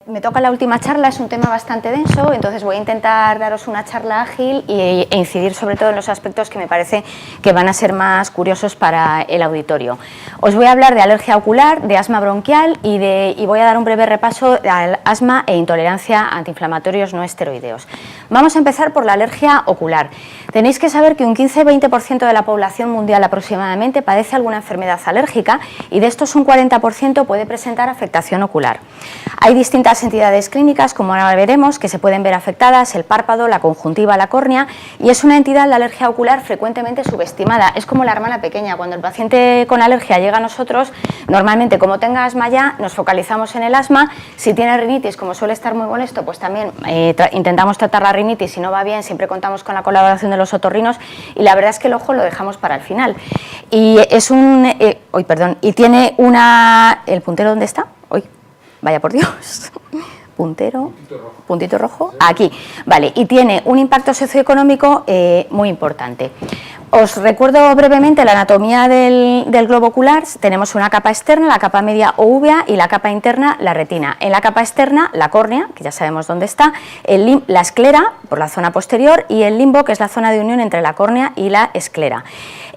Me toca la última charla, es un tema bastante denso, entonces voy a intentar daros una charla ágil e incidir sobre todo en los aspectos que me parece que van a ser más curiosos para el auditorio. Os voy a hablar de alergia ocular, de asma bronquial y voy a dar un breve repaso al asma e intolerancia a antiinflamatorios no esteroideos. Vamos a empezar por la alergia ocular. Tenéis que saber que un 15-20% de la población mundial aproximadamente padece alguna enfermedad alérgica y de estos un 40% puede presentar afectación ocular. Hay distintas entidades clínicas, como ahora veremos, que se pueden ver afectadas: el párpado, la conjuntiva, la córnea, y es una entidad, la alergia ocular, frecuentemente subestimada. Es como la hermana pequeña. Cuando el paciente con alergia llega a nosotros, normalmente, como tenga asma ya, nos focalizamos en el asma. Si tiene rinitis, como suele estar muy molesto, pues también intentamos tratar la rinitis. Si no va bien, siempre contamos con la colaboración de los otorrinos, y la verdad es que el ojo lo dejamos para el final. Y es y tiene una... ¿El puntero dónde está? Vaya por Dios, puntito rojo, aquí, vale, y tiene un impacto socioeconómico muy importante. Os recuerdo brevemente la anatomía del globo ocular. Tenemos una capa externa, la capa media o úvea, y la capa interna, la retina. En la capa externa, la córnea, que ya sabemos dónde está, la esclera, por la zona posterior, y el limbo, que es la zona de unión entre la córnea y la esclera.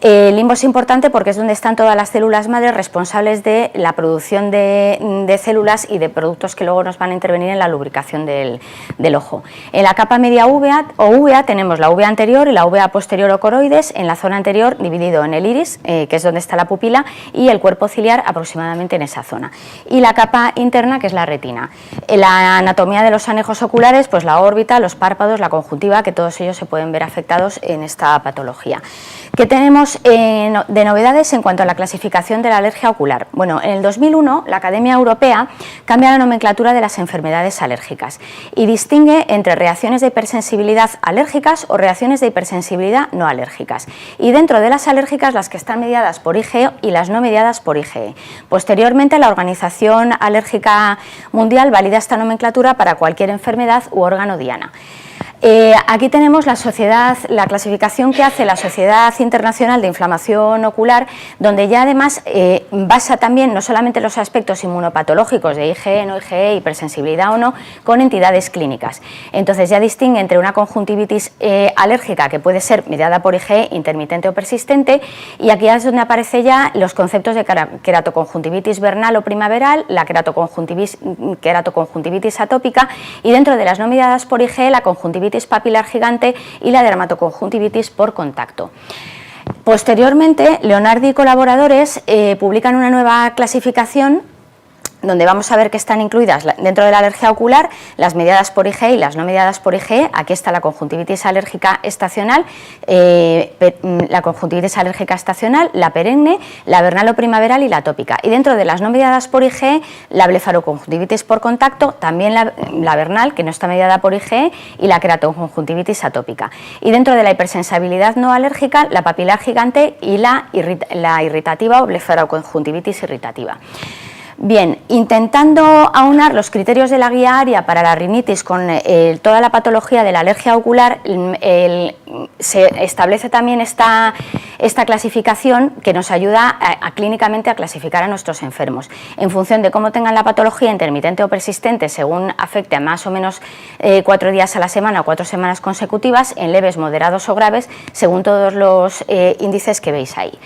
El limbo es importante porque es donde están todas las células madres responsables de la producción de células y de productos que luego nos van a intervenir en la lubricación del ojo. En la capa media úvea tenemos la úvea anterior y la úvea posterior o coroides. En la zona anterior, dividido en el iris, que es donde está la pupila, y el cuerpo ciliar aproximadamente en esa zona. Y la capa interna, que es la retina. En la anatomía de los anejos oculares, pues la órbita, los párpados, la conjuntiva, que todos ellos se pueden ver afectados en esta patología. ¿Qué tenemos de novedades en cuanto a la clasificación de la alergia ocular? Bueno, en el 2001 la Academia Europea cambia la nomenclatura de las enfermedades alérgicas y distingue entre reacciones de hipersensibilidad alérgicas o reacciones de hipersensibilidad no alérgicas. Y dentro de las alérgicas, las que están mediadas por IgE y las no mediadas por IgE. Posteriormente, la Organización Alérgica Mundial valida esta nomenclatura para cualquier enfermedad u órgano diana. Aquí tenemos la clasificación que hace la Sociedad Internacional de Inflamación Ocular, donde ya además basa también no solamente los aspectos inmunopatológicos de IgE, no IgE, hipersensibilidad o no, con entidades clínicas. Entonces ya distingue entre una conjuntivitis alérgica, que puede ser mediada por IgE, intermitente o persistente, y aquí es donde aparecen ya los conceptos de queratoconjuntivitis vernal o primaveral, la queratoconjuntivitis atópica, y dentro de las no mediadas por IgE, la conjuntivitis papilar gigante y la dermatoconjuntivitis por contacto. Posteriormente, Leonardi y colaboradores publican una nueva clasificación donde vamos a ver que están incluidas dentro de la alergia ocular las mediadas por IgE y las no mediadas por IgE. Aquí está la conjuntivitis alérgica estacional, la perenne, la vernal o primaveral y la atópica. Y dentro de las no mediadas por IgE, la blefaroconjuntivitis por contacto, también la vernal, que no está mediada por IgE, y la queratoconjuntivitis atópica. Y dentro de la hipersensibilidad no alérgica, la papilar gigante y la irritativa o blefaroconjuntivitis irritativa. Bien, intentando aunar los criterios de la guía ARIA para la rinitis con toda la patología de la alergia ocular, se establece también esta clasificación que nos ayuda clínicamente a clasificar a nuestros enfermos. En función de cómo tengan la patología intermitente o persistente, según afecte a más o menos 4 días a la semana o 4 semanas consecutivas, en leves, moderados o graves, según todos los índices que veis ahí.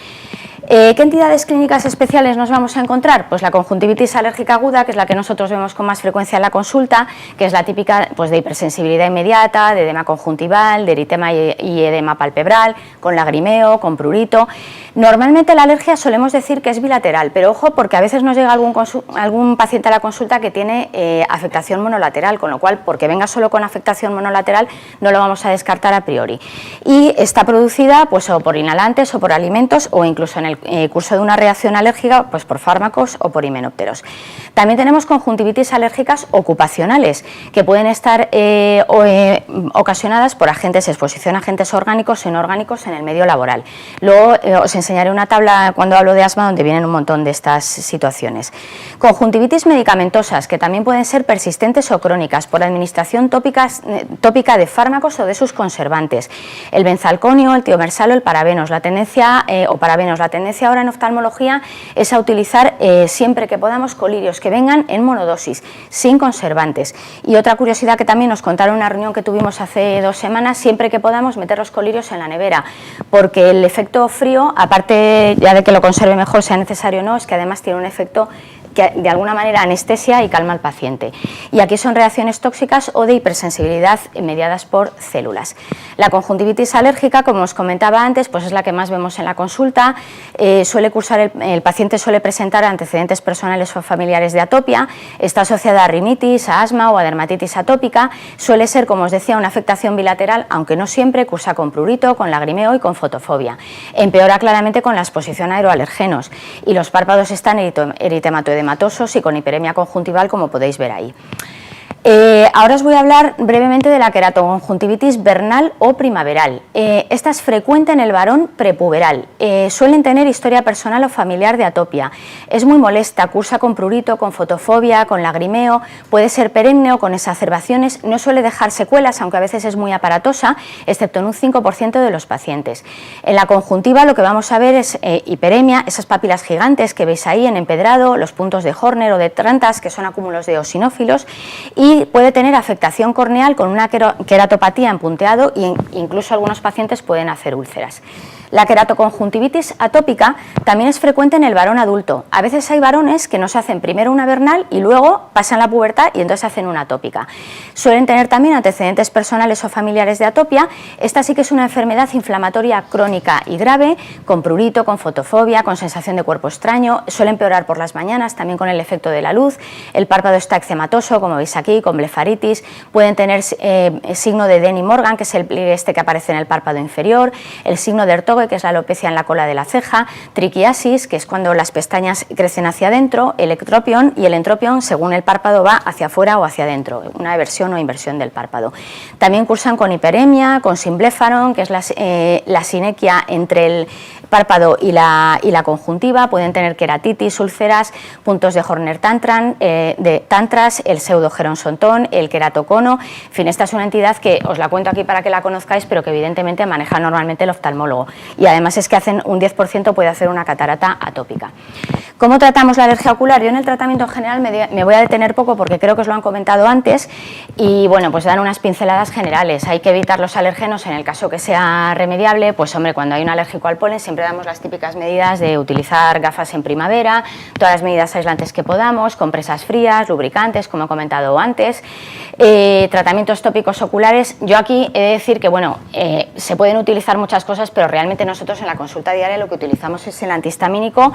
¿Qué entidades clínicas especiales nos vamos a encontrar? Pues la conjuntivitis alérgica aguda, que es la que nosotros vemos con más frecuencia en la consulta, que es la típica pues, de hipersensibilidad inmediata, de edema conjuntival, de eritema y edema palpebral, con lagrimeo, con prurito. Normalmente la alergia solemos decir que es bilateral, pero ojo, porque a veces nos llega algún paciente a la consulta que tiene afectación monolateral, con lo cual, porque venga solo con afectación monolateral, no lo vamos a descartar a priori. Y está producida pues, o por inhalantes o por alimentos, o incluso en el curso de una reacción alérgica, pues por fármacos o por himenópteros. También tenemos conjuntivitis alérgicas ocupacionales, que pueden estar ocasionadas por exposición a agentes orgánicos o inorgánicos en el medio laboral. Luego os enseñaré una tabla cuando hablo de asma donde vienen un montón de estas situaciones. Conjuntivitis medicamentosas, que también pueden ser persistentes o crónicas por administración tópica de fármacos o de sus conservantes. El benzalconio, el tiomersal o el parabenos. La tendencia tendencia ahora en oftalmología es a utilizar siempre que podamos colirios que vengan en monodosis, sin conservantes. Y otra curiosidad que también nos contaron en una reunión que tuvimos hace 2 semanas, siempre que podamos meter los colirios en la nevera, porque el efecto frío, aparte ya de que lo conserve mejor, sea necesario o no, es que además tiene un efecto que de alguna manera anestesia y calma al paciente. Y aquí son reacciones tóxicas o de hipersensibilidad mediadas por células. La conjuntivitis alérgica, como os comentaba antes, pues es la que más vemos en la consulta. Suele cursar el paciente suele presentar antecedentes personales o familiares de atopia, está asociada a rinitis, a asma o a dermatitis atópica. Suele ser, como os decía, una afectación bilateral, aunque no siempre, cursa con prurito, con lagrimeo y con fotofobia. Empeora claramente con la exposición a aeroalergenos y los párpados están eritematoedematosos y con hiperemia conjuntival, como podéis ver ahí. Ahora os voy a hablar brevemente de la queratoconjuntivitis vernal o primaveral. Esta es frecuente en el varón prepuberal. Suelen tener historia personal o familiar de atopia. Es muy molesta, cursa con prurito, con fotofobia, con lagrimeo, puede ser perenne o con exacerbaciones, no suele dejar secuelas, aunque a veces es muy aparatosa, excepto en un 5% de los pacientes. En la conjuntiva lo que vamos a ver es hiperemia, esas papilas gigantes que veis ahí en empedrado, los puntos de Horner o de Trantas, que son acúmulos de eosinófilos, y puede tener afectación corneal con una queratopatía en punteado e incluso algunos pacientes pueden hacer úlceras. La queratoconjuntivitis atópica también es frecuente en el varón adulto. A veces hay varones que nos hacen primero una vernal y luego pasan la pubertad y entonces hacen una atópica. Suelen tener también antecedentes personales o familiares de atopia. Esta sí que es una enfermedad inflamatoria crónica y grave, con prurito, con fotofobia, con sensación de cuerpo extraño. Suele empeorar por las mañanas, también con el efecto de la luz. El párpado está eczematoso, como veis aquí, con blefaritis. Pueden tener signo de Denny-Morgan, que es el pliegue este que aparece en el párpado inferior, el signo de Ertoge, que es la alopecia en la cola de la ceja, triquiasis, que es cuando las pestañas crecen hacia adentro, el ectropión, y el entropión, según el párpado, va hacia afuera o hacia adentro, una eversión o inversión del párpado. También cursan con hiperemia, con simblefaron, que es la sinequia entre el párpado y la conjuntiva. Pueden tener queratitis, úlceras, puntos de Horner-Tantras, el pseudogeronsontón, el queratocono. En fin, esta es una entidad que os la cuento aquí para que la conozcáis, pero que evidentemente maneja normalmente el oftalmólogo. Y además es que un 10% puede hacer una catarata atópica. ¿Cómo tratamos la alergia ocular? Yo en el tratamiento en general me voy a detener poco porque creo que os lo han comentado antes y bueno, pues dan unas pinceladas generales. Hay que evitar los alergenos en el caso que sea remediable. Pues hombre, cuando hay un alérgico al polen siempre damos las típicas medidas de utilizar gafas en primavera, todas las medidas aislantes que podamos, compresas frías, lubricantes, como he comentado antes, tratamientos tópicos oculares. Yo aquí he de decir que bueno, se pueden utilizar muchas cosas, pero realmente nosotros en la consulta diaria lo que utilizamos es el antihistamínico,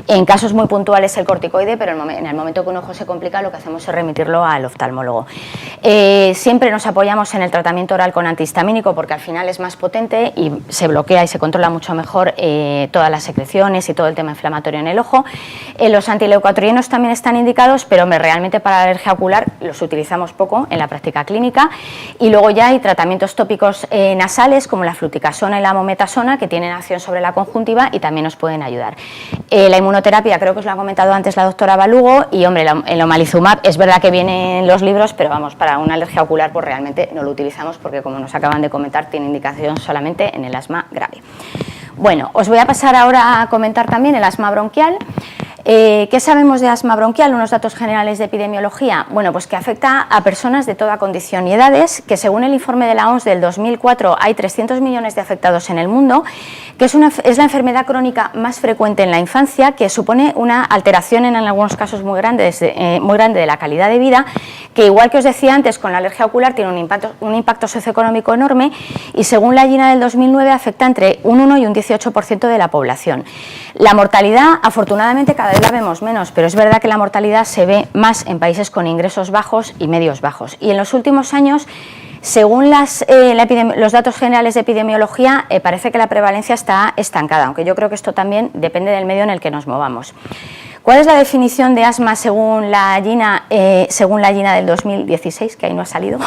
en casos muy puntuales el corticoide, pero en el momento que un ojo se complica lo que hacemos es remitirlo al oftalmólogo. Siempre nos apoyamos en el tratamiento oral con antihistamínico porque al final es más potente y se bloquea y se controla mucho mejor todas las secreciones y todo el tema inflamatorio en el ojo. Los antileucotrienos también están indicados, pero realmente para la alergia ocular los utilizamos poco en la práctica clínica. Y luego ya hay tratamientos tópicos nasales como la fluticasona y la mometasona, que tienen acción sobre la conjuntiva y también nos pueden ayudar. La inmunoterapia creo que os lo ha comentado antes la doctora Balugo y hombre, el omalizumab es verdad que viene en los libros, pero vamos, para una alergia ocular pues realmente no lo utilizamos porque como nos acaban de comentar tiene indicación solamente en el asma grave. Bueno, os voy a pasar ahora a comentar también el asma bronquial. ¿Qué sabemos de asma bronquial? Unos datos generales de epidemiología. Bueno, pues que afecta a personas de toda condición y edades, que según el informe de la OMS del 2004 hay 300 millones de afectados en el mundo, que es la enfermedad crónica más frecuente en la infancia, que supone una alteración en algunos casos muy grande de la calidad de vida, que igual que os decía antes con la alergia ocular tiene un impacto socioeconómico enorme y según la GINA del 2009 afecta entre un 1 y un 18% de la población. La mortalidad afortunadamente cada vez la vemos menos, pero es verdad que la mortalidad se ve más en países con ingresos bajos y medios bajos. Y en los últimos años, según los datos generales de epidemiología, parece que la prevalencia está estancada, aunque yo creo que esto también depende del medio en el que nos movamos. ¿Cuál es la definición de asma según la GINA del 2016, que ahí no ha salido?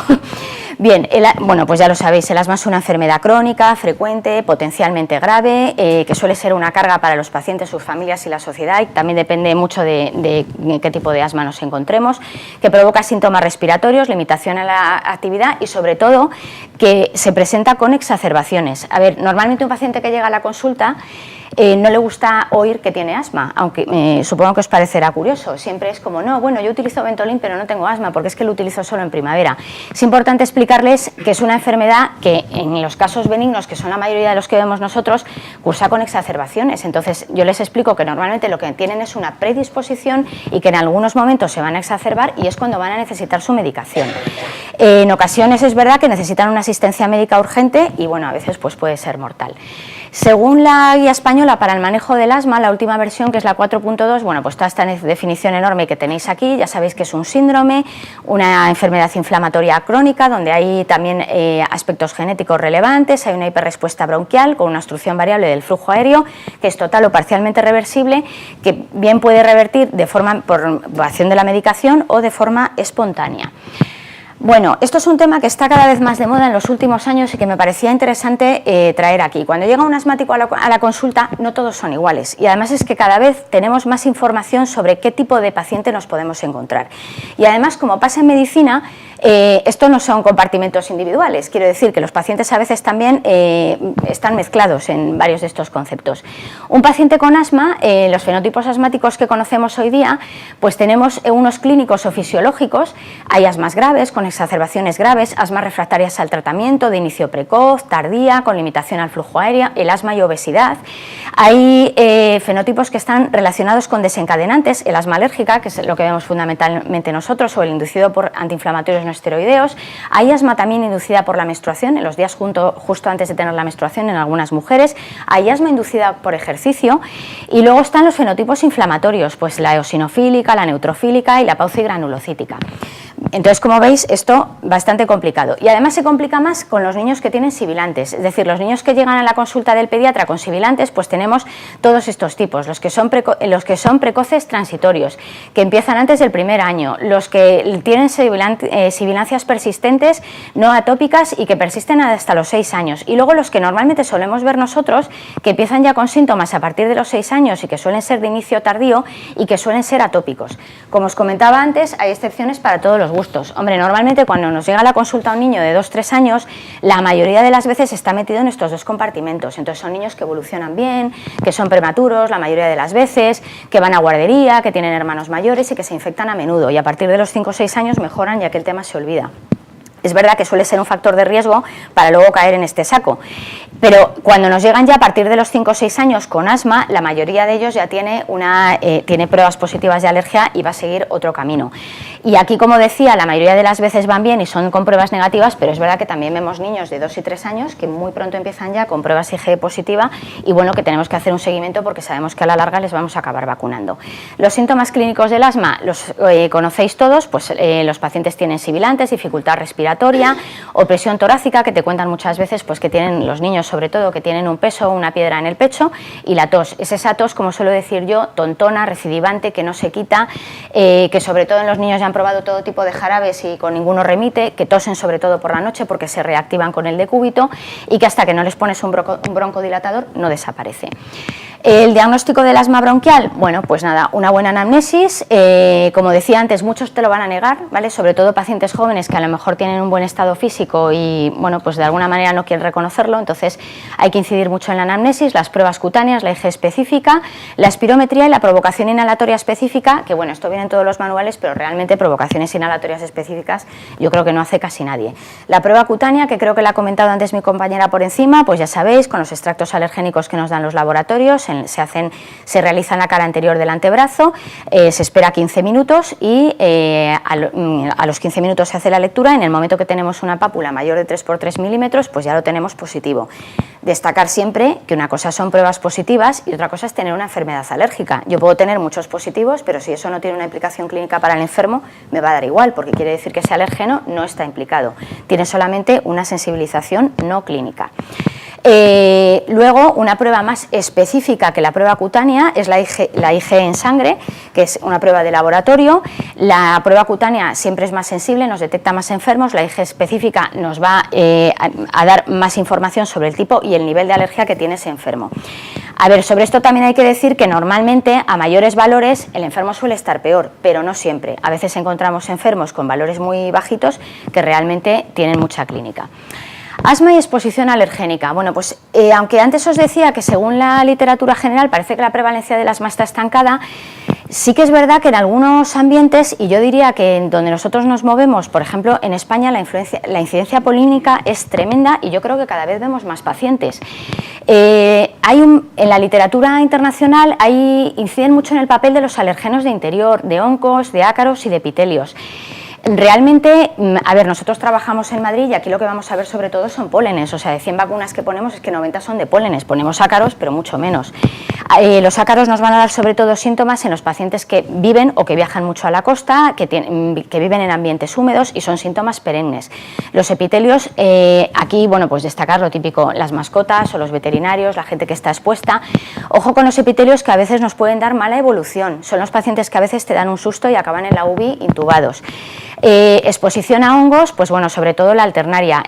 Bien, bueno, pues ya lo sabéis, el asma es una enfermedad crónica, frecuente, potencialmente grave, que suele ser una carga para los pacientes, sus familias y la sociedad, y también depende mucho de qué tipo de asma nos encontremos, que provoca síntomas respiratorios, limitación a la actividad y sobre todo que se presenta con exacerbaciones. A ver, normalmente un paciente que llega a la consulta no le gusta oír que tiene asma, aunque supongo que os parecerá curioso. Siempre es como, no, bueno, yo utilizo Ventolin pero no tengo asma porque es que lo utilizo solo en primavera. Es importante explicarles que es una enfermedad que en los casos benignos, que son la mayoría de los que vemos nosotros, cursa con exacerbaciones. Entonces yo les explico que normalmente lo que tienen es una predisposición y que en algunos momentos se van a exacerbar y es cuando van a necesitar su medicación. En ocasiones es verdad que necesitan una asistencia médica urgente y bueno, a veces pues puede ser mortal. Según la guía española para el manejo del asma, la última versión, que es la 4.2, bueno, pues toda esta definición enorme que tenéis aquí, ya sabéis que es un síndrome, una enfermedad inflamatoria crónica, donde hay también aspectos genéticos relevantes, hay una hiperrespuesta bronquial con una obstrucción variable del flujo aéreo, que es total o parcialmente reversible, que bien puede revertir de forma por acción de la medicación o de forma espontánea. Bueno, esto es un tema que está cada vez más de moda en los últimos años y que me parecía interesante traer aquí. Cuando llega un asmático a la consulta, no todos son iguales y además es que cada vez tenemos más información sobre qué tipo de paciente nos podemos encontrar. Y además, como pasa en medicina, esto no son compartimentos individuales, quiero decir que los pacientes a veces también están mezclados en varios de estos conceptos. Un paciente con asma, los fenotipos asmáticos que conocemos hoy día, pues tenemos unos clínicos o fisiológicos, hay asmas graves, con exacerbaciones graves, asmas refractarias al tratamiento, de inicio precoz, tardía, con limitación al flujo aéreo, el asma y obesidad. Hay fenotipos que están relacionados con desencadenantes, el asma alérgica, que es lo que vemos fundamentalmente nosotros, o el inducido por antiinflamatorios no esteroideos. Hay asma también inducida por la menstruación, en los días justo antes de tener la menstruación en algunas mujeres. Hay asma inducida por ejercicio y luego están los fenotipos inflamatorios, pues la eosinofílica, la neutrofílica y la paucigranulocítica. Entonces, como veis, esto bastante complicado. Y además se complica más con los niños que tienen sibilantes. Es decir, los niños que llegan a la consulta del pediatra con sibilantes, pues tenemos todos estos tipos. Los que son precoces transitorios, que empiezan antes del primer año. Los que tienen sibilancias persistentes, no atópicas y que persisten hasta los 6 años. Y luego los que normalmente solemos ver nosotros, que empiezan ya con síntomas a partir de los 6 años y que suelen ser de inicio tardío y que suelen ser atópicos. Como os comentaba antes, hay excepciones para todos los gustos. Hombre, normalmente cuando nos llega a la consulta un niño de 2-3 años, la mayoría de las veces está metido en estos dos compartimentos. Entonces son niños que evolucionan bien, que son prematuros la mayoría de las veces, que van a guardería, que tienen hermanos mayores y que se infectan a menudo y a partir de los 5 o 6 años mejoran ya que el tema se olvida. Es verdad que suele ser un factor de riesgo para luego caer en este saco, pero cuando nos llegan ya a partir de los 5 o 6 años con asma, la mayoría de ellos ya tiene pruebas positivas de alergia y va a seguir otro camino. Y aquí, como decía, la mayoría de las veces van bien y son con pruebas negativas, pero es verdad que también vemos niños de 2 y 3 años que muy pronto empiezan ya con pruebas IgE positiva y bueno, que tenemos que hacer un seguimiento porque sabemos que a la larga les vamos a acabar vacunando. Los síntomas clínicos del asma los conocéis todos, pues los pacientes tienen sibilantes, dificultad respiratoria, opresión torácica, que te cuentan muchas veces pues que tienen los niños sobre todo que tienen un peso o una piedra en el pecho, y la tos, es esa tos, como suelo decir yo, tontona, recidivante, que no se quita, que sobre todo en los niños ya han probado todo tipo de jarabes y con ninguno remite, que tosen sobre todo por la noche porque se reactivan con el decúbito y que hasta que no les pones un broncodilatador no desaparece. El diagnóstico del asma bronquial, bueno, pues nada, una buena anamnesis, como decía antes, muchos te lo van a negar, ¿vale? Sobre todo pacientes jóvenes que a lo mejor tienen un buen estado físico y, bueno, pues de alguna manera no quieren reconocerlo, entonces hay que incidir mucho en la anamnesis, las pruebas cutáneas, la IgE específica, la espirometría y la provocación inhalatoria específica, que bueno, esto viene en todos los manuales, pero realmente provocaciones inhalatorias específicas yo creo que no hace casi nadie. La prueba cutánea, que creo que la ha comentado antes mi compañera por encima, pues ya sabéis, con los extractos alergénicos que nos dan los laboratorios, se realiza en la cara anterior del antebrazo, se espera 15 minutos y a los 15 minutos se hace la lectura. En el momento que tenemos una pápula mayor de 3 por 3 milímetros, pues ya lo tenemos positivo. Destacar siempre que una cosa son pruebas positivas y otra cosa es tener una enfermedad alérgica. Yo puedo tener muchos positivos, pero si eso no tiene una implicación clínica para el enfermo, me va a dar igual, porque quiere decir que ese alérgeno no está implicado, tiene solamente una sensibilización no clínica. Luego, una prueba más específica que la prueba cutánea es la IG en sangre, que es una prueba de laboratorio. La prueba cutánea siempre es más sensible, nos detecta más enfermos, la IG específica nos va a dar más información sobre el tipo y el nivel de alergia que tiene ese enfermo. A ver, sobre esto también hay que decir que normalmente a mayores valores el enfermo suele estar peor, pero no siempre. A veces encontramos enfermos con valores muy bajitos que realmente tienen mucha clínica. Asma y exposición alergénica. Bueno, pues aunque antes os decía que según la literatura general parece que la prevalencia del asma está estancada, sí que es verdad que en algunos ambientes, y yo diría que en donde nosotros nos movemos, por ejemplo, en España la incidencia polínica es tremenda y yo creo que cada vez vemos más pacientes. En la literatura internacional inciden mucho en el papel de los alergenos de interior, de oncos, de ácaros y de epitelios. Realmente, a ver, nosotros trabajamos en Madrid y aquí lo que vamos a ver sobre todo son pólenes, o sea, de 100 vacunas que ponemos es que 90 son de pólenes, ponemos ácaros pero mucho menos. Los ácaros nos van a dar sobre todo síntomas en los pacientes que viven o que viajan mucho a la costa, que viven en ambientes húmedos y son síntomas perennes. Los epitelios, aquí, bueno, pues destacar lo típico, las mascotas o los veterinarios, la gente que está expuesta. Ojo con los epitelios que a veces nos pueden dar mala evolución, son los pacientes que a veces te dan un susto y acaban en la UBI intubados. Exposición a hongos, pues bueno, sobre todo la alternaria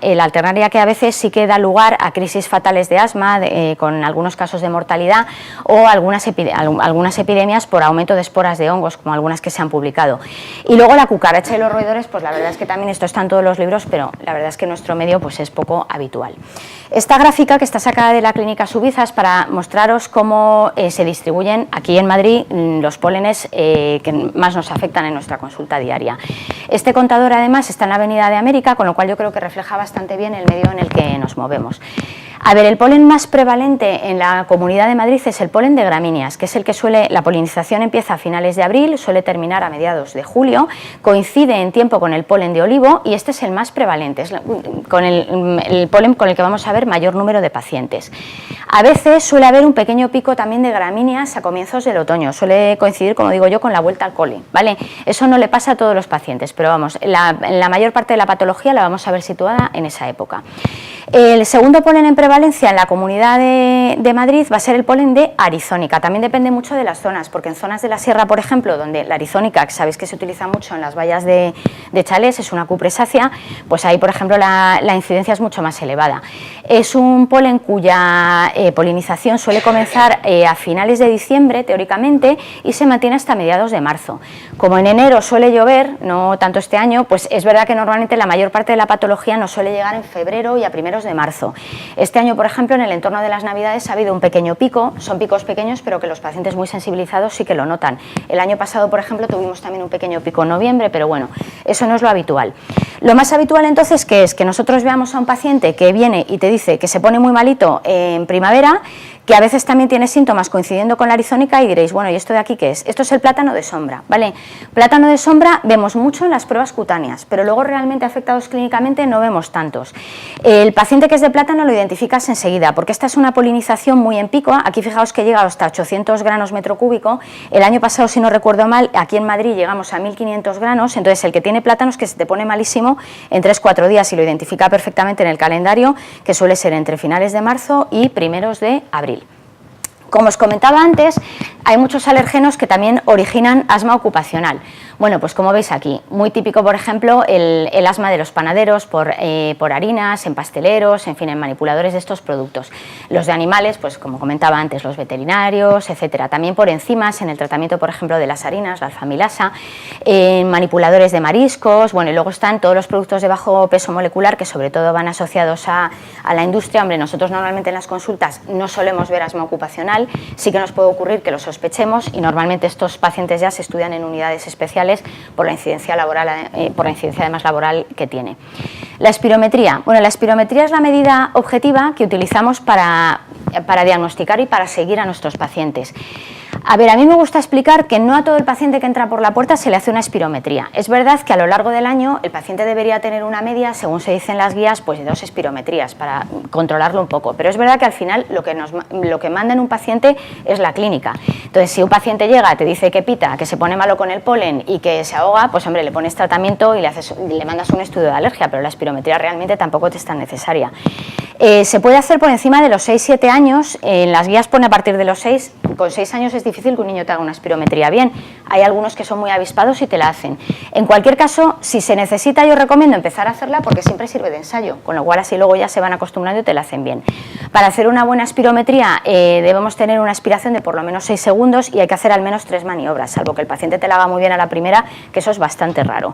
que a veces sí que da lugar a crisis fatales de asma, con algunos casos de mortalidad o algunas epidemias por aumento de esporas de hongos, como algunas que se han publicado. Y luego la cucaracha y los roedores, pues la verdad es que también esto está en todos los libros, pero la verdad es que en nuestro medio pues es poco habitual. Esta gráfica que está sacada de la clínica Subiza es para mostraros cómo se distribuyen aquí en Madrid los pólenes que más nos afectan en nuestra consulta diaria. Este contador además está en la Avenida de América, con lo cual yo creo que refleja bastante bien el medio en el que nos movemos. A ver, el polen más prevalente en la Comunidad de Madrid es el polen de gramíneas, que es el que la polinización empieza a finales de abril, suele terminar a mediados de julio, coincide en tiempo con el polen de olivo y este es el más prevalente, es con el polen con el que vamos a ver mayor número de pacientes. A veces suele haber un pequeño pico también de gramíneas a comienzos del otoño, suele coincidir, como digo yo, con la vuelta al cole, ¿vale? Eso no le pasa a todos los pacientes, pero vamos, la mayor parte de la patología la vamos a ver situada en esa época. El segundo polen en prevalencia en la Comunidad de Madrid va a ser el polen de arizónica. También depende mucho de las zonas, porque en zonas de la sierra, por ejemplo, donde la arizónica, que sabéis que se utiliza mucho en las vallas de chalés, es una cupresácea, pues ahí, por ejemplo, la incidencia es mucho más elevada. Es un polen cuya polinización suele comenzar a finales de diciembre, teóricamente, y se mantiene hasta mediados de marzo. Como en enero suele llover, no tanto este año, pues es verdad que normalmente la mayor parte de la patología nos suele llegar en febrero y a primeros de marzo. Este año, por ejemplo, en el entorno de las Navidades ha habido un pequeño pico, son picos pequeños, pero que los pacientes muy sensibilizados sí que lo notan. El año pasado, por ejemplo, tuvimos también un pequeño pico en noviembre, pero bueno, eso no es lo habitual. Lo más habitual entonces, ¿qué es? Que nosotros veamos a un paciente que viene y te dice que se pone muy malito en primavera, que a veces también tiene síntomas coincidiendo con la arizónica y diréis, bueno, ¿y esto de aquí qué es? Esto es el plátano de sombra, ¿vale? Plátano de sombra vemos mucho en las pruebas cutáneas, pero luego realmente afectados clínicamente no vemos tantos. El paciente que es de plátano lo identificas enseguida, porque esta es una polinización muy en pico. Aquí fijaos que llega hasta 800 granos metro cúbico. El año pasado, si no recuerdo mal, aquí en Madrid llegamos a 1500 granos, entonces el que tiene plátanos que se te pone malísimo en 3-4 días y lo identifica perfectamente en el calendario, que suele ser entre finales de marzo y primeros de abril. Como os comentaba antes, hay muchos alérgenos que también originan asma ocupacional. Bueno, pues como veis aquí, muy típico, por ejemplo, el asma de los panaderos por harinas, en pasteleros, en fin, en manipuladores de estos productos. Los de animales, pues como comentaba antes, los veterinarios, etcétera. También por enzimas, en el tratamiento, por ejemplo, de las harinas, la alfamilasa, en manipuladores de mariscos, bueno, y luego están todos los productos de bajo peso molecular que sobre todo van asociados a la industria. Hombre, nosotros normalmente en las consultas no solemos ver asma ocupacional, sí que nos puede ocurrir que lo sospechemos y normalmente estos pacientes ya se estudian en unidades especiales por la incidencia laboral, además laboral que tiene. La espirometría. Bueno, la espirometría es la medida objetiva que utilizamos para diagnosticar y para seguir a nuestros pacientes. A ver, a mí me gusta explicar que no a todo el paciente que entra por la puerta se le hace una espirometría. Es verdad que a lo largo del año el paciente debería tener una media, según se dice en las guías, pues de 2 espirometrías para controlarlo un poco. Pero es verdad que al final lo que manda en un paciente es la clínica. Entonces, si un paciente llega, te dice que pita, que se pone malo con el polen y que se ahoga, pues hombre, le pones tratamiento y le mandas un estudio de alergia, pero la espirometría realmente tampoco te es tan necesaria. Se puede hacer por encima de los 6-7 años, en las guías pone a partir de los 6, con 6 años es difícil que un niño te haga una espirometría bien, hay algunos que son muy avispados y te la hacen. En cualquier caso, si se necesita, yo recomiendo empezar a hacerla porque siempre sirve de ensayo, con lo cual así luego ya se van acostumbrando y te la hacen bien. Para hacer una buena espirometría debemos tener una aspiración de por lo menos 6 segundos y hay que hacer al menos 3 maniobras, salvo que el paciente te la haga muy bien a la primera, que eso es bastante raro.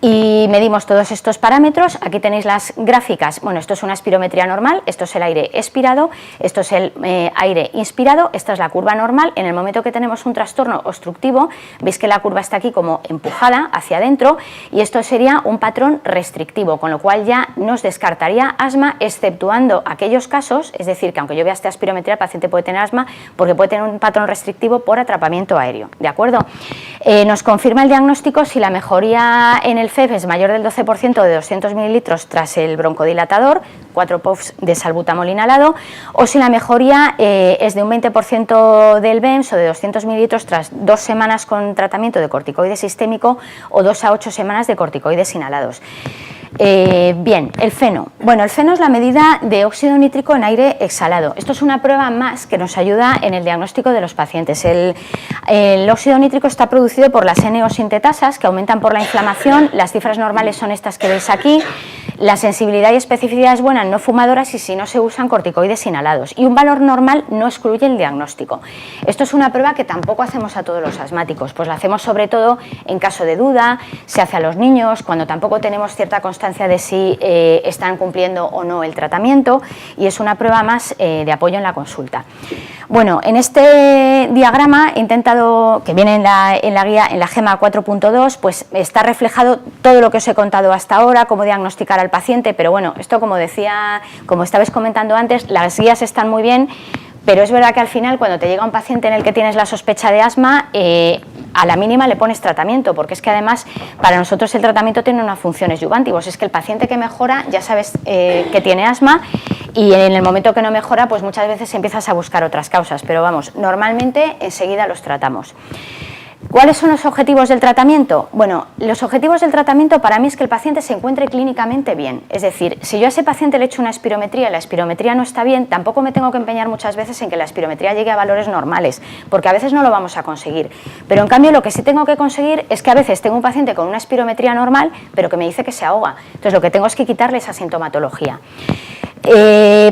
Y medimos todos estos parámetros, aquí tenéis las gráficas, bueno, esto es una espirometría normal, esto es el aire expirado, esto es el aire inspirado, esta es la curva normal. En el momento que tenemos un trastorno obstructivo, veis que la curva está aquí como empujada hacia adentro y esto sería un patrón restrictivo, con lo cual ya nos descartaría asma, exceptuando aquellos casos, es decir, que aunque yo vea esta espirometría, el paciente puede tener asma porque puede tener un patrón restrictivo por atrapamiento aéreo, ¿de acuerdo? Nos confirma el diagnóstico si la mejoría en el FEV es mayor del 12% de 200 mililitros tras el broncodilatador, 4 puffs de salbutamol inhalado, o si la mejoría es de un 20% del BEMS o de 200 mililitros tras 2 semanas con tratamiento de corticoide sistémico o 2 a 8 semanas de corticoides inhalados. Bien, el feno. Bueno, el feno es la medida de óxido nítrico en aire exhalado. Esto es una prueba más que nos ayuda en el diagnóstico de los pacientes. El óxido nítrico está producido por las N-osintetasas que aumentan por la inflamación. Las cifras normales son estas que veis aquí. La sensibilidad y especificidad es buena en no fumadoras y si no se usan corticoides inhalados. Y un valor normal no excluye el diagnóstico. Esto es una prueba que tampoco hacemos a todos los asmáticos, pues la hacemos sobre todo en caso de duda, se hace a los niños, cuando tampoco tenemos cierta constancia de si están cumpliendo o no el tratamiento, y es una prueba más de apoyo en la consulta. Bueno, en este diagrama he intentado, que viene en la guía, en la GEMA 4.2, pues está reflejado todo lo que os he contado hasta ahora, cómo diagnosticar al paciente, pero bueno, esto como decía, como estabais comentando antes, las guías están muy bien, pero es verdad que al final cuando te llega un paciente en el que tienes la sospecha de asma, a la mínima le pones tratamiento, porque es que además para nosotros el tratamiento tiene unas funciones yubantivos, es que el paciente que mejora ya sabes que tiene asma y en el momento que no mejora pues muchas veces empiezas a buscar otras causas, pero vamos, normalmente enseguida los tratamos. ¿Cuáles son los objetivos del tratamiento? Bueno, los objetivos del tratamiento para mí es que el paciente se encuentre clínicamente bien. Es decir, si yo a ese paciente le echo una espirometría y la espirometría no está bien, tampoco me tengo que empeñar muchas veces en que la espirometría llegue a valores normales, porque a veces no lo vamos a conseguir. Pero en cambio lo que sí tengo que conseguir es que a veces tengo un paciente con una espirometría normal, pero que me dice que se ahoga. Entonces lo que tengo es que quitarle esa sintomatología.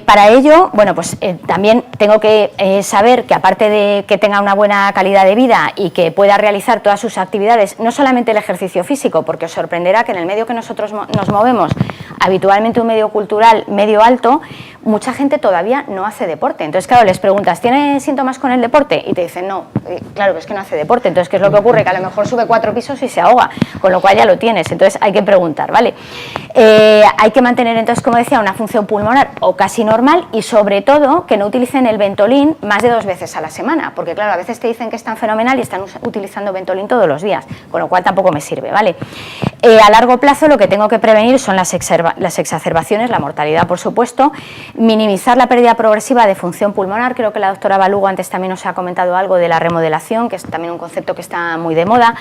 Para ello, bueno, pues también tengo que saber que aparte de que tenga una buena calidad de vida y que pueda realizar todas sus actividades, no solamente el ejercicio físico, porque os sorprenderá que en el medio que nosotros nos movemos, habitualmente un medio cultural medio alto, mucha gente todavía no hace deporte. Entonces, claro, les preguntas, ¿tiene síntomas con el deporte? Y te dicen, no, claro, es que no hace deporte. Entonces, ¿qué es lo que ocurre? Que a lo mejor sube 4 pisos y se ahoga, con lo cual ya lo tienes. Entonces, hay que preguntar, ¿vale? Hay que mantener, entonces, como decía, una función pulmonar o casi normal y, sobre todo, que no utilicen el Ventolin más de 2 veces a la semana, porque, claro, a veces te dicen que están fenomenal y están utilizando Ventolin todos los días, con lo cual tampoco me sirve, ¿vale? A largo plazo, lo que tengo que prevenir son las exacerbaciones, la mortalidad, por supuesto, minimizar la pérdida progresiva de función pulmonar. Creo que la doctora Balugo antes también nos ha comentado algo de la remodelación, que es también un concepto que está muy de moda.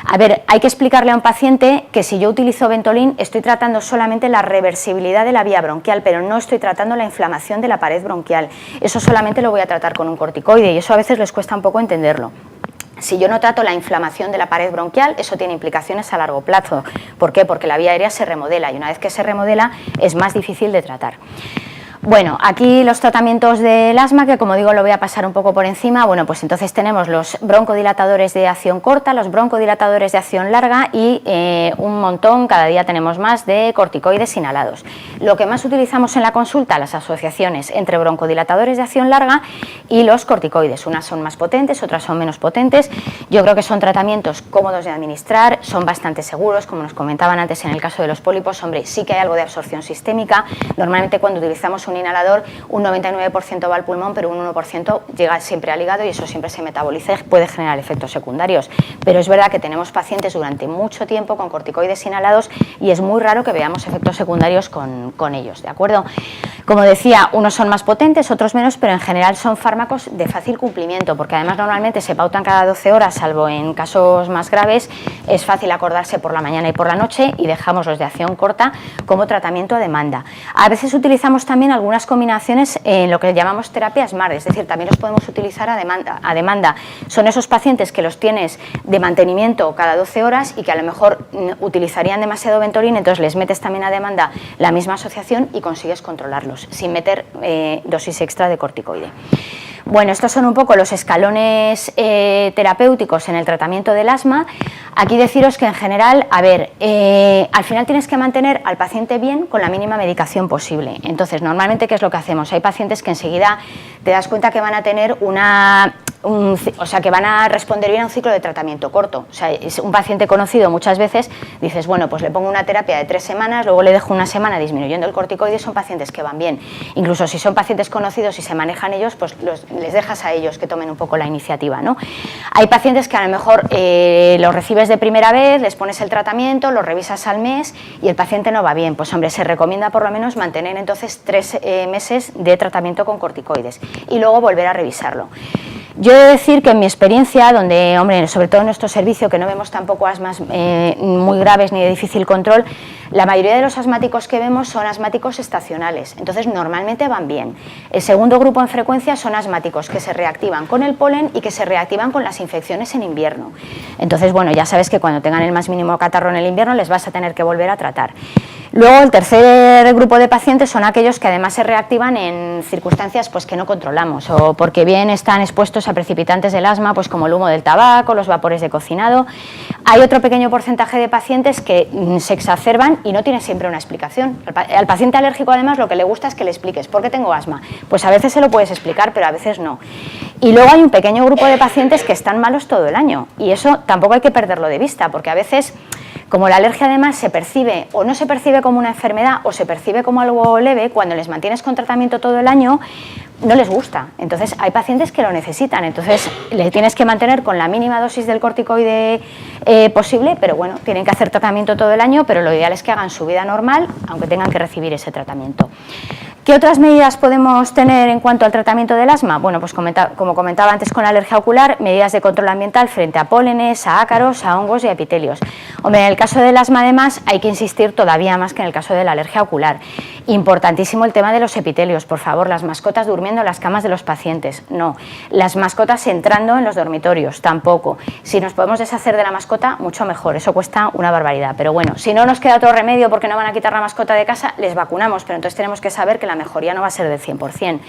A ver, hay que explicarle a un paciente que si yo utilizo Ventolin estoy tratando solamente la reversibilidad de la vía bronquial, pero no estoy tratando la inflamación de la pared bronquial. Eso solamente lo voy a tratar con un corticoide y eso a veces les cuesta un poco entenderlo. Si yo no trato la inflamación de la pared bronquial, eso tiene implicaciones a largo plazo. ¿Por qué? Porque la vía aérea se remodela y una vez que se remodela es más difícil de tratar. Bueno, aquí los tratamientos del asma, que como digo lo voy a pasar un poco por encima. Bueno, pues entonces tenemos los broncodilatadores de acción corta, los broncodilatadores de acción larga y un montón, cada día tenemos más, de corticoides inhalados. Lo que más utilizamos en la consulta, las asociaciones entre broncodilatadores de acción larga y los corticoides. Unas son más potentes, otras son menos potentes. Yo creo que son tratamientos cómodos de administrar, son bastante seguros, como nos comentaban antes en el caso de los pólipos. Hombre, sí que hay algo de absorción sistémica. Normalmente cuando utilizamos un inhalador, un 99% va al pulmón, pero un 1% llega siempre al hígado y eso siempre se metaboliza y puede generar efectos secundarios. Pero es verdad que tenemos pacientes durante mucho tiempo con corticoides inhalados y es muy raro que veamos efectos secundarios con ellos, ¿de acuerdo? Como decía, unos son más potentes, otros menos, pero en general son fármacos de fácil cumplimiento, porque además normalmente se pautan cada 12 horas, salvo en casos más graves, es fácil acordarse por la mañana y por la noche y dejamos los de acción corta como tratamiento a demanda. A veces utilizamos también algunas combinaciones en lo que llamamos terapia SMART, es decir, también los podemos utilizar a demanda. Son esos pacientes que los tienes de mantenimiento cada 12 horas y que a lo mejor utilizarían demasiado Ventolin, entonces les metes también a demanda la misma asociación y consigues controlarlos sin meter dosis extra de corticoide. Bueno, estos son un poco los escalones terapéuticos en el tratamiento del asma. Aquí deciros que en general, al final tienes que mantener al paciente bien con la mínima medicación posible. Entonces, normalmente, ¿qué es lo que hacemos? Hay pacientes que enseguida te das cuenta que van a tener que van a responder bien a un ciclo de tratamiento corto. O sea, es un paciente conocido muchas veces, dices, bueno, pues le pongo una terapia de 3 semanas, luego le dejo una semana disminuyendo el corticoide, son pacientes que van bien. Incluso si son pacientes conocidos y se manejan ellos, pues les dejas a ellos que tomen un poco la iniciativa, ¿no? Hay pacientes que a lo mejor los recibes de primera vez, les pones el tratamiento, los revisas al mes y el paciente no va bien. Pues hombre, se recomienda por lo menos mantener entonces 3 meses de tratamiento con corticoides y luego volver a revisarlo. Yo he de decir que en mi experiencia, donde, hombre, sobre todo en nuestro servicio, que no vemos tampoco asmas muy graves ni de difícil control, la mayoría de los asmáticos que vemos son asmáticos estacionales, entonces normalmente van bien. El segundo grupo en frecuencia son asmáticos que se reactivan con el polen y que se reactivan con las infecciones en invierno. Entonces, bueno, ya sabes que cuando tengan el más mínimo catarro en el invierno les vas a tener que volver a tratar. Luego, el tercer grupo de pacientes son aquellos que además se reactivan en circunstancias pues, que no controlamos o porque bien están expuestos a precipitantes del asma, pues como el humo del tabaco, los vapores de cocinado. Hay otro pequeño porcentaje de pacientes que se exacerban y no tiene siempre una explicación. Al paciente alérgico, además, lo que le gusta es que le expliques ¿por qué tengo asma? Pues a veces se lo puedes explicar, pero a veces no. Y luego hay un pequeño grupo de pacientes que están malos todo el año y eso tampoco hay que perderlo de vista, porque a veces, como la alergia además se percibe o no se percibe como una enfermedad o se percibe como algo leve, cuando les mantienes con tratamiento todo el año no les gusta. Entonces hay pacientes que lo necesitan, entonces le tienes que mantener con la mínima dosis del corticoide posible, pero bueno, tienen que hacer tratamiento todo el año, pero lo ideal es que hagan su vida normal, aunque tengan que recibir ese tratamiento. ¿Qué otras medidas podemos tener en cuanto al tratamiento del asma? Bueno, pues como comentaba antes con la alergia ocular, medidas de control ambiental frente a pólenes, a ácaros, a hongos y a epitelios. Hombre, en el caso del asma además hay que insistir todavía más que en el caso de la alergia ocular. Importantísimo el tema de los epitelios, por favor, las mascotas durmiendo en las camas de los pacientes, no. Las mascotas entrando en los dormitorios, tampoco. Si nos podemos deshacer de la mascota, mucho mejor, eso cuesta una barbaridad. Pero bueno, si no nos queda otro remedio porque no van a quitar la mascota de casa, les vacunamos, pero entonces tenemos que saber que la mejoría no va a ser del 100%.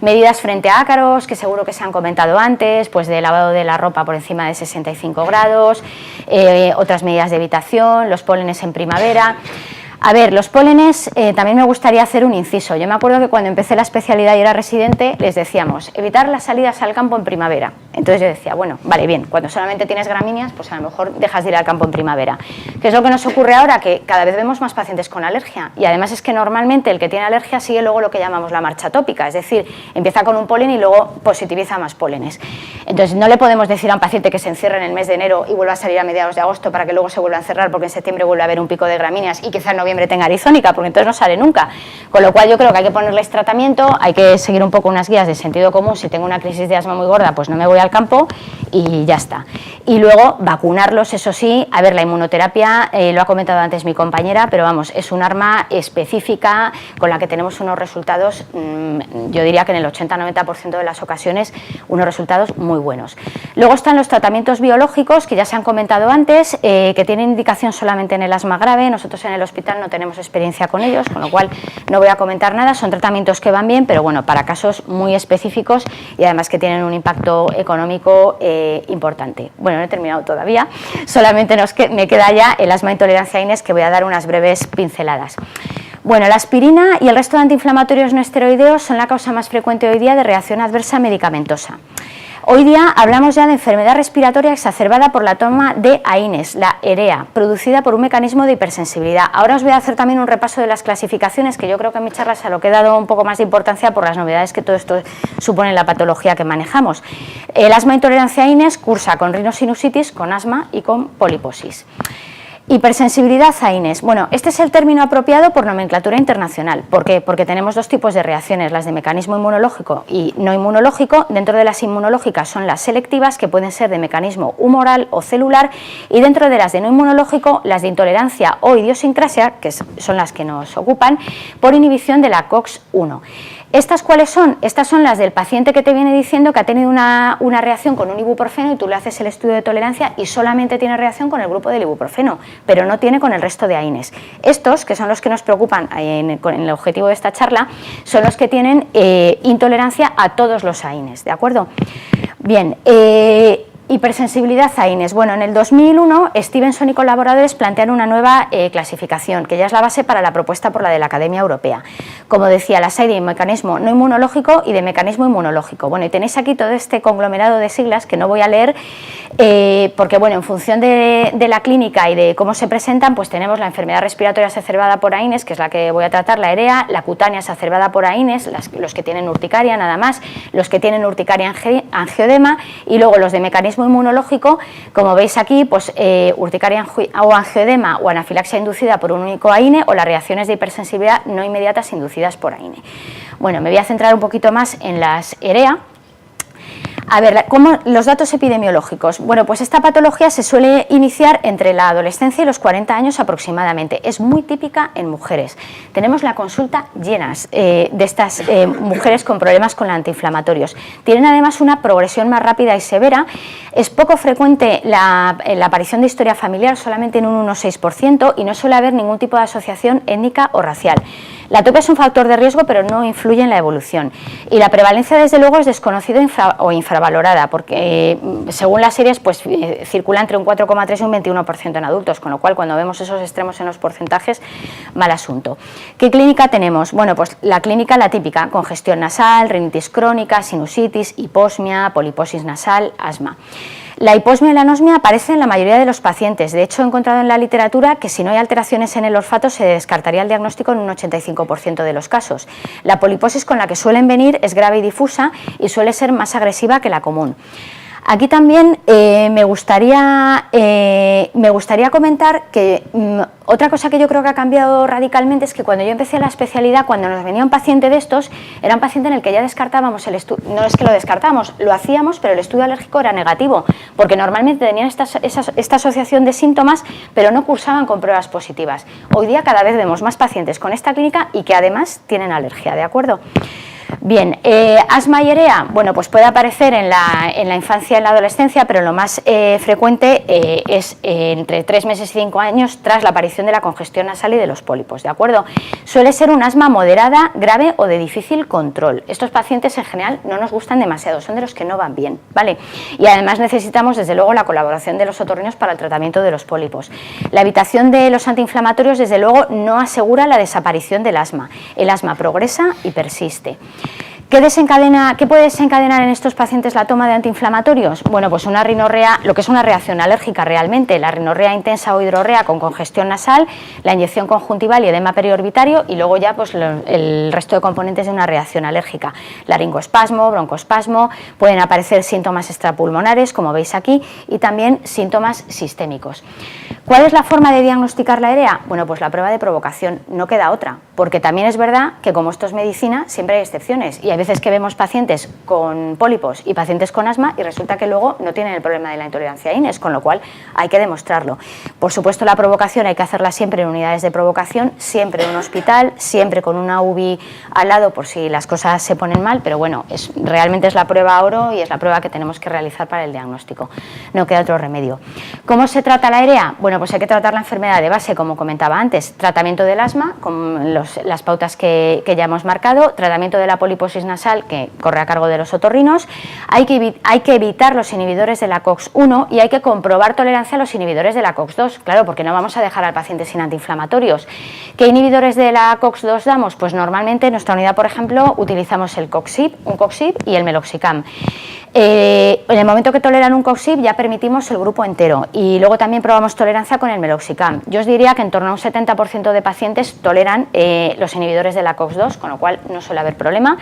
Medidas frente a ácaros, que seguro que se han comentado antes, pues de lavado de la ropa por encima de 65 grados, otras medidas de evitación, los pólenes en primavera. A ver, los pólenes, también me gustaría hacer un inciso. Yo me acuerdo que cuando empecé la especialidad y era residente, les decíamos, evitar las salidas al campo en primavera. Entonces yo decía, bueno, vale, bien, cuando solamente tienes gramíneas, pues a lo mejor dejas de ir al campo en primavera. ¿Qué es lo que nos ocurre ahora? Que cada vez vemos más pacientes con alergia. Y además es que normalmente el que tiene alergia sigue luego lo que llamamos la marcha tópica, es decir, empieza con un polen y luego positiviza más pólenes. Entonces no le podemos decir a un paciente que se encierre en el mes de enero y vuelva a salir a mediados de agosto para que luego se vuelva a encerrar porque en septiembre vuelve a haber un pico de gramíneas y quizá en noviembre tenga arizónica, porque entonces no sale nunca. Con lo cual yo creo que hay que ponerles tratamiento, hay que seguir un poco unas guías de sentido común. Si tengo una crisis de asma muy gorda, pues no me voy al campo y ya está. Y luego vacunarlos, eso sí. A ver, la inmunoterapia, lo ha comentado antes mi compañera, pero vamos, es un arma específica con la que tenemos unos resultados, yo diría que en el 80-90% de las ocasiones, unos resultados muy buenos. Luego están los tratamientos biológicos, que ya se han comentado antes, que tienen indicación solamente en el asma grave. Nosotros en el hospital no tenemos experiencia con ellos, con lo cual no voy a comentar nada. Son tratamientos que van bien, pero bueno, para casos muy específicos y además que tienen un impacto económico importante. Bueno, no he terminado todavía, solamente me queda ya el asma intolerancia a INES, que voy a dar unas breves pinceladas. Bueno, la aspirina y el resto de antiinflamatorios no esteroideos son la causa más frecuente hoy día de reacción adversa medicamentosa. Hoy día hablamos ya de enfermedad respiratoria exacerbada por la toma de AINES, la EREA, producida por un mecanismo de hipersensibilidad. Ahora os voy a hacer también un repaso de las clasificaciones, que yo creo que en mi charla se lo he dado un poco más de importancia por las novedades que todo esto supone en la patología que manejamos. El asma intolerancia a AINES cursa con rinosinusitis, con asma y con poliposis. Hipersensibilidad a AINES. Bueno, este es el término apropiado por nomenclatura internacional. ¿Por qué? Porque tenemos dos tipos de reacciones, las de mecanismo inmunológico y no inmunológico. Dentro de las inmunológicas son las selectivas, que pueden ser de mecanismo humoral o celular, y dentro de las de no inmunológico, las de intolerancia o idiosincrasia, que son las que nos ocupan, por inhibición de la COX-1. ¿Estas cuáles son? Estas son las del paciente que te viene diciendo que ha tenido una reacción con un ibuprofeno y tú le haces el estudio de tolerancia y solamente tiene reacción con el grupo del ibuprofeno, pero no tiene con el resto de AINES. Estos, que son los que nos preocupan en el objetivo de esta charla, son los que tienen intolerancia a todos los AINES, ¿de acuerdo? Bien, hipersensibilidad a AINES. Bueno, en el 2001 Stevenson y colaboradores plantean una nueva clasificación, que ya es la base para la propuesta por la de la Academia Europea. Como decía, las hay de mecanismo no inmunológico y de mecanismo inmunológico. Bueno, y tenéis aquí todo este conglomerado de siglas que no voy a leer, porque bueno, en función de la clínica y de cómo se presentan, pues tenemos la enfermedad respiratoria exacerbada por AINES, que es la que voy a tratar, la EREA, la cutánea exacerbada por AINES, los que tienen urticaria nada más, los que tienen urticaria angioedema, y luego los de mecanismo inmunológico, como veis aquí, pues urticaria o angioedema o anafilaxia inducida por un único AINE, o las reacciones de hipersensibilidad no inmediatas inducidas por AINE. Bueno, me voy a centrar un poquito más en las EREA. A ver, los datos epidemiológicos. Bueno, pues esta patología se suele iniciar entre la adolescencia y los 40 años aproximadamente. Es muy típica en mujeres. Tenemos la consulta llenas de estas mujeres con problemas con antiinflamatorios. Tienen además una progresión más rápida y severa. Es poco frecuente la aparición de historia familiar, solamente en un 1,6%, y no suele haber ningún tipo de asociación étnica o racial. La TOP es un factor de riesgo, pero no influye en la evolución. Y la prevalencia, desde luego, es desconocida o infravalorada, porque según las series, pues circula entre un 4,3 y un 21% en adultos, con lo cual, cuando vemos esos extremos en los porcentajes, mal asunto. ¿Qué clínica tenemos? Bueno, pues la clínica, la típica: congestión nasal, rinitis crónica, sinusitis, hiposmia, poliposis nasal, asma. La hiposmia y la anosmia aparecen en la mayoría de los pacientes. De hecho, he encontrado en la literatura que si no hay alteraciones en el olfato se descartaría el diagnóstico en un 85% de los casos. La poliposis con la que suelen venir es grave y difusa y suele ser más agresiva que la común. Aquí también me gustaría comentar que otra cosa que yo creo que ha cambiado radicalmente es que cuando yo empecé la especialidad, cuando nos venía un paciente de estos, era un paciente en el que ya descartábamos el estudio, no es que lo descartábamos, lo hacíamos, pero el estudio alérgico era negativo, porque normalmente tenían esta asociación de síntomas, pero no cursaban con pruebas positivas. Hoy día cada vez vemos más pacientes con esta clínica y que además tienen alergia, ¿de acuerdo? Bien, asma y EREA, bueno, pues puede aparecer en la infancia y en la adolescencia, pero lo más frecuente es entre 3 meses y 5 años tras la aparición de la congestión nasal y de los pólipos, ¿de acuerdo? Suele ser un asma moderada, grave o de difícil control. Estos pacientes en general no nos gustan demasiado, son de los que no van bien, ¿vale? Y además necesitamos, desde luego, la colaboración de los otorrinos para el tratamiento de los pólipos. La evitación de los antiinflamatorios, desde luego, no asegura la desaparición del asma. El asma progresa y persiste. ¿Qué puede desencadenar en estos pacientes la toma de antiinflamatorios? Bueno, pues una rinorrea, lo que es una reacción alérgica realmente, la rinorrea intensa o hidrorrea con congestión nasal, la inyección conjuntival y edema periorbitario, y luego ya pues el resto de componentes de una reacción alérgica, laringoespasmo, broncoespasmo, pueden aparecer síntomas extrapulmonares, como veis aquí, y también síntomas sistémicos. ¿Cuál es la forma de diagnosticar la EREA? Bueno, pues la prueba de provocación, no queda otra, porque también es verdad que, como esto es medicina, siempre hay excepciones, y hay veces que vemos pacientes con pólipos y pacientes con asma y resulta que luego no tienen el problema de la intolerancia a AINES, con lo cual hay que demostrarlo. Por supuesto, la provocación hay que hacerla siempre en unidades de provocación, siempre en un hospital, siempre con una UBI al lado por si las cosas se ponen mal, pero bueno, realmente es la prueba oro y es la prueba que tenemos que realizar para el diagnóstico. No queda otro remedio. ¿Cómo se trata la EREA? Bueno, pues hay que tratar la enfermedad de base, como comentaba antes, tratamiento del asma, con las pautas que ya hemos marcado, tratamiento de la poliposis nasal, que corre a cargo de los otorrinos. Hay que evitar los inhibidores de la COX-1 y hay que comprobar tolerancia a los inhibidores de la COX-2, claro, porque no vamos a dejar al paciente sin antiinflamatorios. ¿Qué inhibidores de la COX-2 damos? Pues normalmente en nuestra unidad, por ejemplo, utilizamos el Coxib, un Coxib y el Meloxicam. En el momento que toleran un Coxib ya permitimos el grupo entero y luego también probamos tolerancia con el Meloxicam. Yo os diría que en torno a un 70% de pacientes toleran los inhibidores de la COX-2, con lo cual no suele haber problema.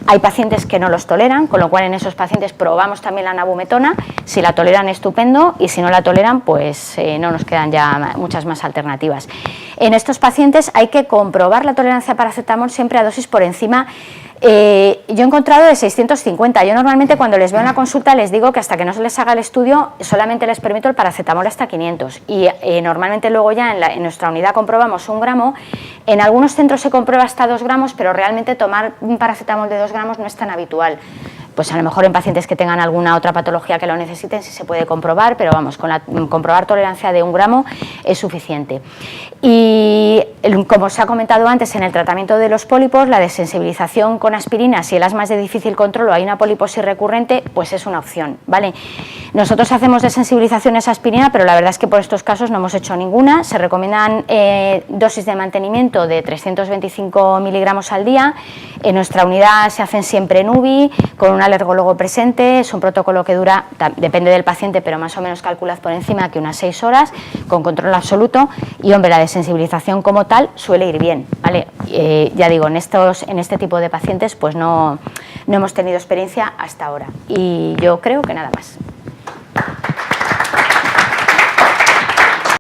Hay pacientes que no los toleran, con lo cual en esos pacientes probamos también la nabumetona. Si la toleran, estupendo, y si no la toleran, pues no nos quedan ya muchas más alternativas. En estos pacientes hay que comprobar la tolerancia a paracetamol siempre a dosis por encima. Yo he encontrado de 650. Yo normalmente cuando les veo en la consulta les digo que hasta que no se les haga el estudio solamente les permito el paracetamol hasta 500 y normalmente luego ya en nuestra unidad comprobamos 1 gramo. En algunos centros se comprueba hasta 2 gramos, pero realmente tomar un paracetamol de 2 gramos no es tan habitual. Pues a lo mejor en pacientes que tengan alguna otra patología que lo necesiten sí se puede comprobar, pero vamos, comprobar tolerancia de 1 gramo es suficiente. Y como se ha comentado antes, en el tratamiento de los pólipos, la desensibilización con aspirina, si el asma es de difícil control o hay una poliposis recurrente, pues es una opción, ¿vale? Nosotros hacemos desensibilizaciones a aspirina, pero la verdad es que por estos casos no hemos hecho ninguna. Se recomiendan dosis de mantenimiento de 325 miligramos al día. En nuestra unidad se hacen siempre en UBI, con un alergólogo presente. Es un protocolo que dura, depende del paciente, pero más o menos calculad por encima que unas 6 horas, con control absoluto. Y hombre, la desensibilización como tal suele ir bien, ¿vale? Ya digo, en este tipo de pacientes pues no hemos tenido experiencia hasta ahora. Y yo creo que nada más.